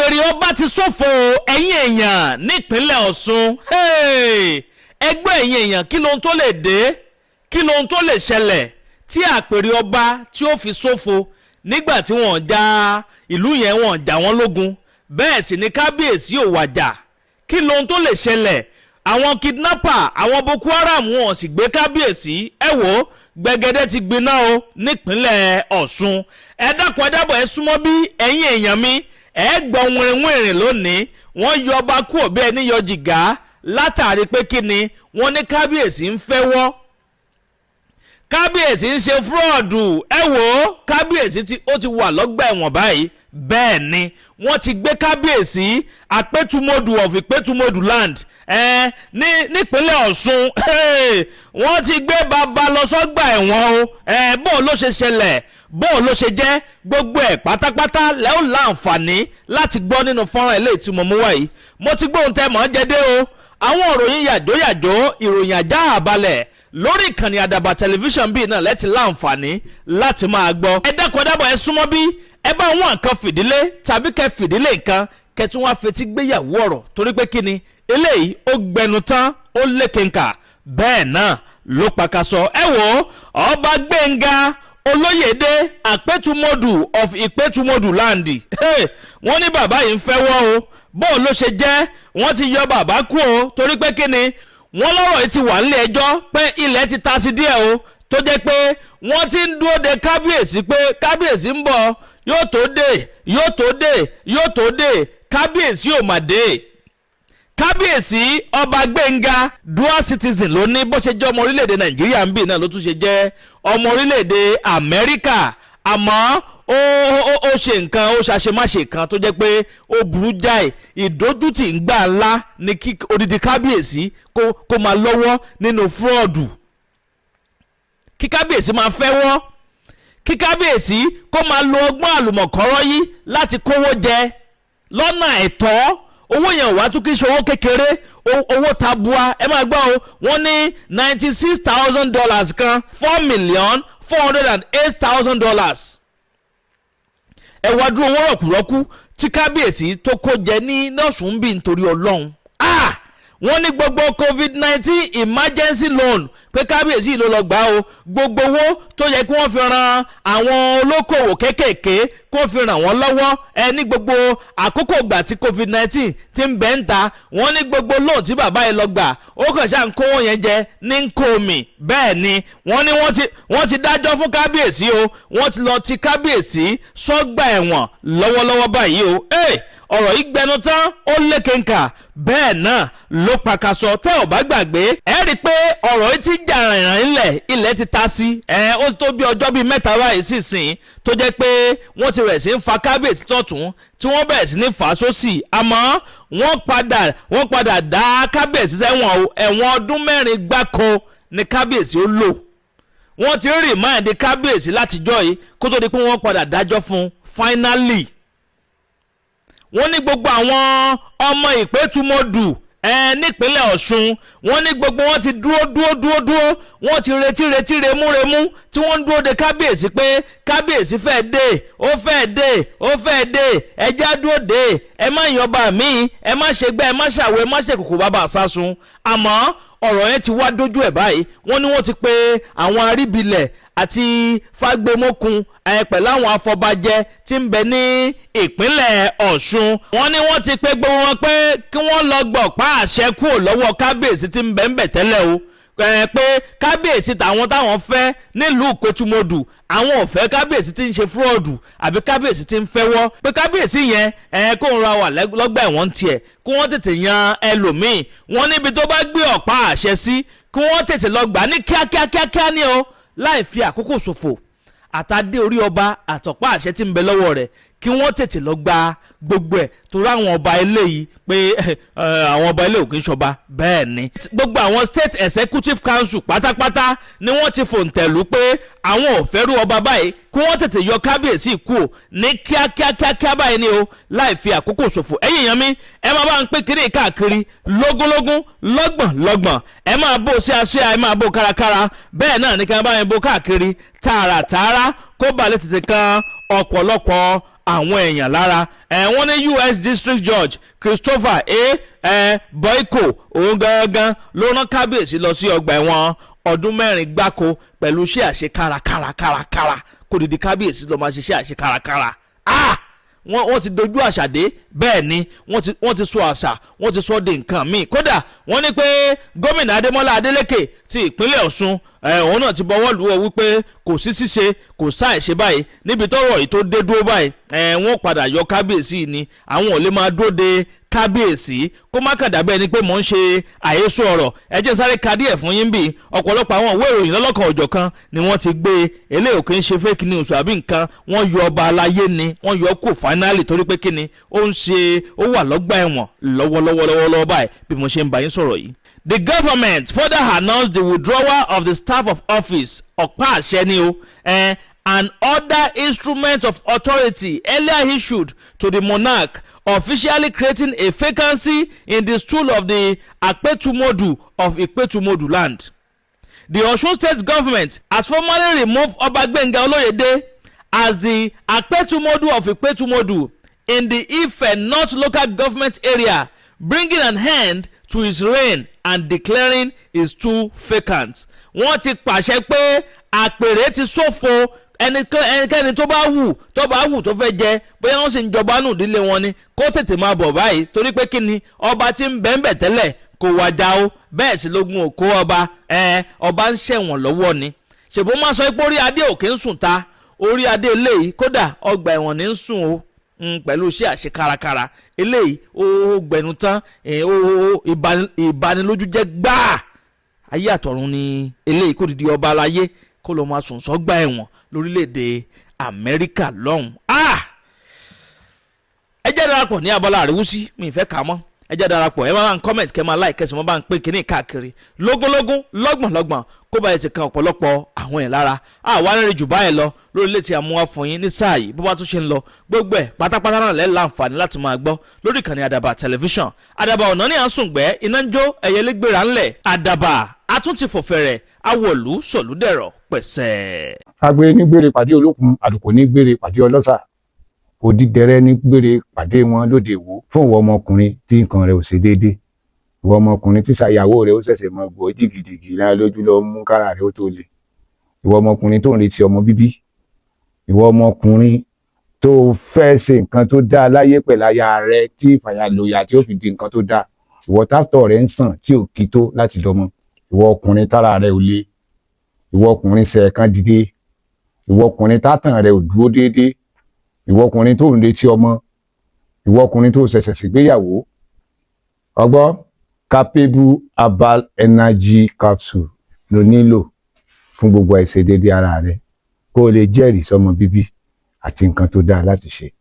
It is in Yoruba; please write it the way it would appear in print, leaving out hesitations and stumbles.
Apere Oba ti Sofo ẹ̀yin èèyàn nípínlẹ̀ Ọ̀ṣun. Ẹgbẹ́ ẹ̀yin èèyàn kí lohun tó lè dé, kí lohun tó lè ṣẹlẹ̀ tí Apere Oba tí ó fi Sofo nígbà tí wọ́n já ìlú yẹn, wọ́n já wọn lógun. Bẹ́ẹ̀ sì ni Kábíyèsí ò wàjà. Kí lohun tó lè ṣẹlẹ̀? Àwọn kidnapper, àwọn Boko Haram wọ́n sì gbé Kábíyèsí. Ẹ wò gbẹ̀gẹ̀dẹ̀ ti gbiná o nípínlẹ̀ Ọ̀ṣun. Ẹ dákun ẹ dábọ̀ ẹ súnmọ́ bí ẹ̀yin èèyàn mi. Ẹ gbọ́ wìrìwìrì lónìí wọ́n yọ ọba kú òbí ẹni yọ jìgá látàrí pé kí ni wọ́n ní Kábíyèsí ń fẹ́wọ́, Kábíyèsí ń ṣe fúrọ́ọ̀dù. Ẹ wò ó Kábíyèsí ó ti wà lọ́gbà ẹ̀wọ̀n báyìí. Bẹ́ẹ̀ ni wọ́n ti gbé Kábíyèsí Apétúmodù of Ìpétúmodù land nípínlẹ̀ Ọ̀ṣun. Wọ́n ti gbé bàbá lọ sọ́gbà ẹ̀wọ̀n o. Bó ló ṣe ṣẹlẹ̀, bó ló ṣe jẹ́, gbogbo ẹ̀ pátápátá lẹ́ ó láǹfààní láti gbọ́ nínú fọ́nrán eléyìí tí mo mú wáyé. Mo ti gbóhùn tẹ́ mọ́ jẹ́dé o. Àwọn ìròyìn yàjóyàjó, ìròyìn ajá àbálẹ̀ lórí ìkànnì àdàbà tẹlifíṣàn bíi náà lẹ́tì láǹfààní láti máa gbọ́. Ẹ dákun ẹ dábọ̀ ẹ súnmọ́ bí ẹ bá wọn nǹkan fìdílé tàbí kẹ fìdílé nǹkan kẹtún wá fetí gbéyàwó ọ̀rọ̀ torí pé kíni eléyìí ó gbẹnu tán ó lékenkà bẹ́ẹ̀ náà ló pakasọ. Ẹ wò Ọba Gbénga Olóyèdé Apétúmodù of Ìpétúmodù land. Wọ́n ní bàbá yìí ń fẹ́wọ́ o. Bó ló ṣe jẹ́, wọ́n ti yọ bàbá kú o torí pé kíni wọ́n lọ́rọ̀ yìí ti wà nílé ẹjọ́ pé ilẹ̀ ti ta sí díẹ̀ o tó jẹ́ pé wọ́n ti ń dúró de Kábíyèsí pé Kábíyèsí ń bọ̀ yóò tó dé yóò tó dé yóò tó dé. Kábíyèsí ò mà dé. Kábíyèsí Ọba Gbénga dual citizen ló ní, bó ṣe jẹ́ ọmọ orílẹ̀-èdè Nàìjíríà ń bì náà ló tún ṣe jẹ́ ọmọ orílẹ̀-èdè Amẹ́ríkà. Àmọ́ ó ṣe nǹkan, ó ṣàṣemáṣe kan tó jẹ́ pé ó burú jáì. Ìdójútì ń gbà ńlá ní kí odidi Kábíyèsí kó máa lọ́wọ́ nínú fúrọ́ọ̀dù, kí Kábíyèsí máa fẹ́wọ́, kí Kábíyèsí kó máa lo ọgbọ́n àlùmọ̀kọ́rọ́ yìí láti kówó jẹ lọ́nà ẹ̀tọ́. Owó yẹn wá tún kí ṣe owó kékeré, owó tabua. Ẹ máa gbọ́ o, wọ́n ní $96,000 kan, $4,408,000. Ẹ wá dúró owó rọ̀kùrọ́kù tí Kábíyèsí tó kó jẹ ní Ọ̀ṣun bí nítorí Ọlọ́run. Wọ́n ní gbogbo COVID-19 emergency loan pé Kábíyèsí ló lọ gbà o. Gbogbo owó tó yẹ kí wọ́n fi ran àwọn olókòwò kéékèèké kí wọ́n fi ràn wọ́n lọ́wọ́ ní gbogbo àkókò ìgbà tí COVID-19 ti ń bẹ́ ń ta. Wọ́n ní gbogbo loan tí bàbá yìí lọ gbà ó kàn ṣáà ń kówó yẹn jẹ ní ń kó mi. Bẹ́ẹ̀ ni wọ́n ní wọ́n ti dájọ́ fún Kábíyèsí o. Wọ́n ti lọ ti Kábíyèsí sọ́gbà ẹ̀wọ̀n lọ́wọ́lọ́wọ́ báyìí o. Ọ̀rọ̀ yìí gbẹnu tán ó lékenkà bẹ́ẹ̀ náà ló pakasọ. Tẹ́ ò bá gbàgbé ẹ rí i pé ọ̀rọ̀ yìí ti jà rìnrìn ilẹ̀ ti ta sí. Ó tó bí ọjọ́ bíi mẹ́ta báyìí sísìn tó jẹ́ pé wọ́n ti rẹ̀ sí ń fa Kábíyèsí tọ̀tún tí wọ́n bẹ̀rẹ̀ sí ní fà á sósì. Àmọ́ wọ́n padà dá Kábíyèsí sẹ́wọ̀n ẹ̀wọ̀n ọdún 4 gbáko ni Kábíyèsí ó lò. Wọ́n ti rìmáìndì Kábíyèsí látijọ́ yìí kó tó di pé wọ́n padà dájọ́ fún finally. Wọ́n ní gbogbo àwọn ọmọ Ìpétúmodù nípínlẹ̀ Ọ̀ṣun, wọ́n ní gbogbo wọn ti dúró wọ́n ti retí remú tí wọ́n ń dúró de Kábíyèsí pé Kábíyèsí fẹ́ dé ẹjá dúró dé, ẹ má yọba mi, ẹ má ṣe gbẹ́, ẹ má ṣàwọ̀, ẹ má ṣe kòkò bàbá àsásun. Àmọ́ ọ̀rọ̀ yẹn ti wá dójú ẹ̀ báyìí. Wọ́n ní wọ́n ti pe àwọn aríbilẹ̀ àti fágbémókun pẹ̀lú àwọn afọbajẹ tí ń bẹ ní ìpínlẹ̀ Ọ̀ṣun. Wọ́n ní wọ́n ti pe gbogbo wọn pé kí wọ́n lọ gbọ̀pá àṣẹ kúrò lọ́wọ́ Kábíyèsí tí ń bẹ ń bẹ̀ tẹ́lẹ̀ o. Pé Kábíyèsí táwọn fẹ́ nílùú Ìpétúmodù, àwọn ò fẹ́ Kábíyèsí tí ń ṣe fúrọ́ọ̀dù àbí Kábíyèsí tí ń fẹ́wọ́. Pé Kábíyèsí yẹn kó ń ra wà lọ́gbà ẹ̀wọ̀n tiẹ̀ kí wọ́n tètè yan ẹlòmíì. Wọ́n níbi tó bá gbé ọ̀pá àṣẹ sí kí wọ́n tètè lọ gbà ní kíákíá ni o, láì fi àkókò ṣòfò. Àtàdé orí ọba àtọ̀pá àṣẹ tí ń bẹ lọ́wọ́ rẹ̀ kí wọ́n tètè lọ gba gbogbo ẹ̀ torí àwọn ọba eléyìí pé àwọn ọba eléyìí kì í ṣọba. Bẹ́ẹ̀ ni gbogbo àwọn state executive council pátápátá ni wọ́n ti fòǹtẹ̀lù pé àwọn ò fẹ́ rú ọba báyìí kí wọ́n tètè yọ Kábíyèsí kúrò ní kíákíá báyìí ni o, láì fi àkókò ṣòfò. Ẹ̀yin èèyàn mi ẹ máa bá ń pín kiri káàkiri lógúnlógún lọ́gbọ̀n ẹ máa bó ṣíà ẹ máa bó kárakára. Bẹ́ẹ̀ náà ní kí wọ́n bá yẹn bó káàkiri tààràtààrà kó balẹ̀ tètè kan ọ̀pọ̀lọpọ̀ àwọn èèyàn lára. Wọ́n ní US District Judge Christopher Boyko òun gangan ló rán Kábíyèsí lọ sí ọgbà ẹ̀wọ̀n ọdún 4 gbáko pẹ̀lú iṣẹ́ àṣekárakára kó dìde Kábíyèsí lọ́ọ́ máa ṣiṣẹ́ àṣekárakára. Wọ́n ti dojú àṣà dé, bẹ́ẹ̀ ni wọ́n ti sọ àṣà wọ́n ti sọ de nǹkan míì. Kódà wọ́n ní pé gómìnà Adémọ́lá Adélékè ti ìpínlẹ̀ Ọ̀ṣun òun náà ti bọwọ́ lù ọ́ wípé kò sí ṣíṣe kò sáìṣe báyìí níbi tọ́rọ̀ yìí tó dé dúró báyìí wọ́n padà yọ Kábíyèsí ni àwọn ò lè máa dúró de Kábíyèsí kó má kàn dàbẹ́ ni pé mò ń ṣe àhesọ ọ̀rọ̀. ẹ jẹ́ n sáré ka díẹ̀ fún yín bí ọ̀pọ̀lọpọ̀ àwọn ìwé ìròyìn lọ́lọ́kan òjọ̀kan ni wọ́n ti gbé eléyìí kì í ṣe fake news àbí nǹkan wọ́n yọ ọba aláyé ni wọ́n yọ kó finally torí pé kíni ó wà lọ́gbà ẹ̀wọ̀n lọ́wọ́lọ́wọ́ báyìí bí mo ṣe ń bá yín sọ̀rọ̀ yìí. The government further announced the withdrawal of the staff of office ọ̀pá àṣẹ ni o and other instrument of authority earlier issued to the monarch, officially creating a vacancy in the stool of the Apetumodu of Ipetumodu land. The Osun State government has formally removed Oba Gbenga Oloyede as the Apetumodu of Ipetumodu in the Ife North local government area, bringing an end to his reign and declaring his stool vacant. Wọ́n ti pàṣẹ pé Apere ti Sofo ẹnikẹ́ni tó bá wù tó fẹ́ jẹ bóyá wọ́n sì ń jọba nù ìdílé wọn ni kó tètè máa bọ̀ báyìí torí pé kí ni ọba tí ń bẹ́ńbẹ̀ tẹ́lẹ̀ kò wájà o bẹ́ẹ̀ sì lógun òkú ọba ń ṣẹ̀wọ̀n lọ́wọ́ ni. ṣèbó máa sọ pé orí adé òkè ń sùn ta orí adé eléyìí kódà ọgbà ẹ̀wọ̀n ní ń sùn o pẹ̀lú iṣẹ́ àṣekárakára eléyìí ó gbẹ̀nu tán ìbanilójú jẹ́ gbáà ayé àtọ̀run ni eléyìí kó dìde ọba aláyé kó lọ́ọ́ máa sùn sọ́gbà ẹ̀wọ̀n lórílẹ̀‐èdè Amẹ́ríkà lọ́hùn. ẹ jẹ́ darapọ̀ ní abala àríwúsí mi ìfẹ́ kà mọ́ ẹ jẹ́ darapọ̀ ẹ máa ń comment kẹ́ máa like kẹ́sì mọ́ bá ń pín kínní káàkiri lógúnlógún lọ́gbọ̀nlọ́gbọ̀n kó bá yẹ ti kan ọ̀pọ̀lọpọ̀ àwọn ẹ̀ lára àwa rìnrìn jù báyìí lọ lórílẹ̀ tí a mú wá fún yín ní sáà yìí bó bá tún ṣe ń lọ gbogbo ẹ̀ pátápátá náà lẹ́ láǹfààní láti máa gbọ́ lórí ìkànnì àdàbà tẹlifíṣàn àdàbà ọ̀nà ní à ń sùngbẹ́ iná ń jó ẹ̀yẹlé gbéra ńlẹ̀ àdàbà àtúntì fòfẹ̀rẹ̀ awọ̀lú sọ̀lúdẹ̀rọ̀ pẹ̀sẹ̀. agbe ní gbére pàdé olókun àdùkò ní gbére pàdé ọlọ́sà òdìdẹrẹ́ ní gbére pàdé wọn lóde ìwò fún ìwọ ọmọkùnrin tí nǹkan rẹ̀ ò ṣe déédéé ìwọ ọmọkùnrin tí ṣàyàwó rẹ̀ ó ṣẹ̀ṣẹ̀ mọ gbọ́ jìgìjìgì lára lójú lọ mú kára rẹ̀ ó tó le ìwọ ọmọkùnrin tó ń retí ọmọ bíbí ìwọ ọmọkùnrin tó fẹ́ ṣe nǹkan tó dáa láyé pẹ̀lú aya rẹ̀ tí ìfàyàlòyà tí ó fi di nǹkan tó dáa ìwọ tásítọ̀ rẹ̀ ń sàn tí ò kí tó láti dọmọ ìwọ ọkùnrin tára rẹ̀ ò le ìwọ ọkùnrin ṣẹ̀ẹ̀kan dìde ìwọ ọkùnrin tátàn rẹ̀ ò dúró déédéé ìwọ ọkùnrin tó ń retí ọmọ ìwọ ọkùnrin tó ṣẹ̀ṣẹ̀ ṣègbéyàwó ọgbọ́ capable herbal energy capsule ló nílò fún gbogbo àìṣedéédé ara rẹ̀ kó o lè jẹ́rìí sọmọ bíbí àti nǹkan tó dáa láti ṣe.